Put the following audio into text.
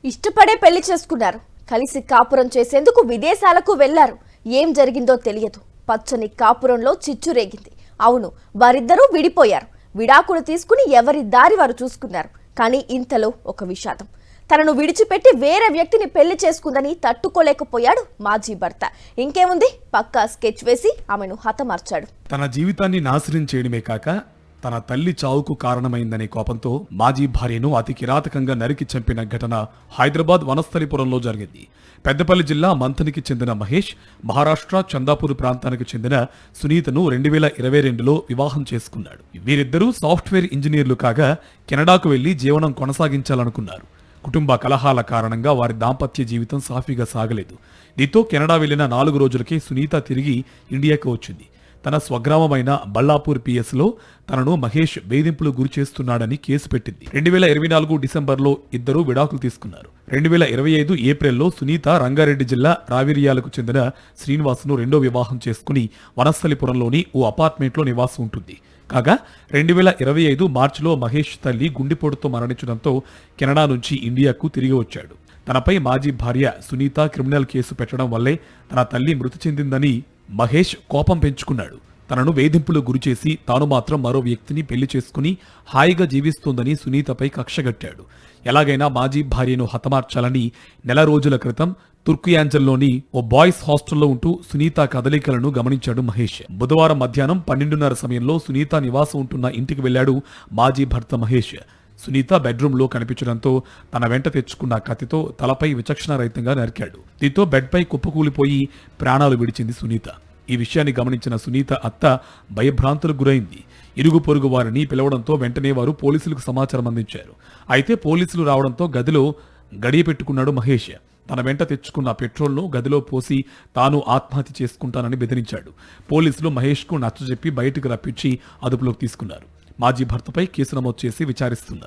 ఇష్టపడే పెళ్లి చేసుకున్నారు. కలిసి కాపురం చేసేందుకు విదేశాలకు వెళ్లారు. ఏం జరిగిందో తెలియదు. పచ్చని కాపురంలో చిచ్చు రేగింది. అవును, వారిద్దరూ విడిపోయారు. విడాకులు తీసుకుని ఎవరి దారి వారు చూసుకున్నారు. కానీ ఇంతలో ఒక విషాదం. తనను విడిచిపెట్టి వేరే వ్యక్తిని పెళ్లి చేసుకుందని తట్టుకోలేకపోయాడు మాజీ భర్త. ఇంకేముంది, పక్కా స్కెచ్ వేసి ఆమెను హతమార్చాడు. తన జీవితాన్ని నాశనం చేయడమే కాక తన తల్లి చావుకు కారణమైందనే కోపంతో మాజీ భార్యను అతి కిరాతకంగా నరికి చంపిన ఘటన హైదరాబాద్ వనస్థలిపురంలో జరిగింది. పెద్దపల్లి జిల్లా మంథనికి చెందిన మహేష్ మహారాష్ట్ర చందాపూర్ ప్రాంతానికి చెందిన సునీతను 2022లో వివాహం చేసుకున్నాడు. వీరిద్దరూ సాఫ్ట్వేర్ ఇంజనీర్లు కాగా కెనడాకు వెళ్లి జీవనం కొనసాగించాలనుకున్నారు. కుటుంబ కలహాల కారణంగా వారి దాంపత్య జీవితం సాఫీగా సాగలేదు. దీంతో కెనడా వెళ్లిన 4 రోజులకే సునీత తిరిగి ఇండియాకు వచ్చింది. తన స్వగ్రామమైన బల్లాపూర్ పిఎస్లో తనను మహేష్ వేధింపులు గురి చేస్తున్నాడని కేసు పెట్టింది. 2024 డిసెంబర్లో ఇద్దరు విడాకులు తీసుకున్నారు. 2025 ఏప్రిల్లో సునీత రంగారెడ్డి జిల్లా రావిరియాలకు చెందిన శ్రీనివాస్ను రెండో వివాహం చేసుకుని వనస్థలిపురంలోని ఓ అపార్ట్మెంట్లో నివాసం ఉంటుంది. కాగా 2025 మార్చిలో మహేష్ తల్లి గుండెపోటుతో మరణించడంతో కెనడా నుంచి ఇండియాకు తిరిగి వచ్చాడు. తనపై మాజీ భార్య సునీత క్రిమినల్ కేసు పెట్టడం వల్లే తన తల్లి మృతి చెందిందని మహేష్ కోపం పెంచుకున్నాడు. తనను వేధింపులు గురిచేసి తాను మాత్రం మరో వ్యక్తిని పెళ్లి చేసుకుని హాయిగా జీవిస్తోందని సునీతపై కక్షగట్టాడు. ఎలాగైనా మాజీ భార్యను హతమార్చాలని నెల రోజుల క్రితం తుర్కియాంజల్లోని ఓ బాయ్స్ హాస్టల్లో ఉంటూ సునీత కదలికలను గమనించాడు మహేష్. బుధవారం మధ్యాహ్నం 12:30 సమయంలో సునీత నివాసం ఉంటున్న ఇంటికి వెళ్లాడు మాజీ భర్త మహేష్. సునీత బెడ్రూమ్లో కనిపించడంతో తన వెంట తెచ్చుకున్న కత్తితో తలపై విచక్షణారహితంగా నరికాడు. దీంతో బెడ్పై కుప్పకూలిపోయి ప్రాణాలు విడిచింది సునీత. ఈ విషయాన్ని గమనించిన సునీత అత్త భయభ్రాంతులకు గురైంది. ఇరుగు పొరుగు వారిని పిలవడంతో వెంటనే వారు పోలీసులకు సమాచారం అందించారు. అయితే పోలీసులు రావడంతో గదిలో గడియ పెట్టుకున్నాడు మహేష్. తన వెంట తెచ్చుకున్న పెట్రోల్ను గదిలో పోసి తాను ఆత్మహత్య చేసుకుంటానని బెదిరించాడు. పోలీసులు మహేష్కు నచ్చజెప్పి బయటకు రప్పించి అదుపులోకి తీసుకున్నారు. మాజీ భర్తపై కేసు నమోదు చేసి విచారిస్తున్నారు.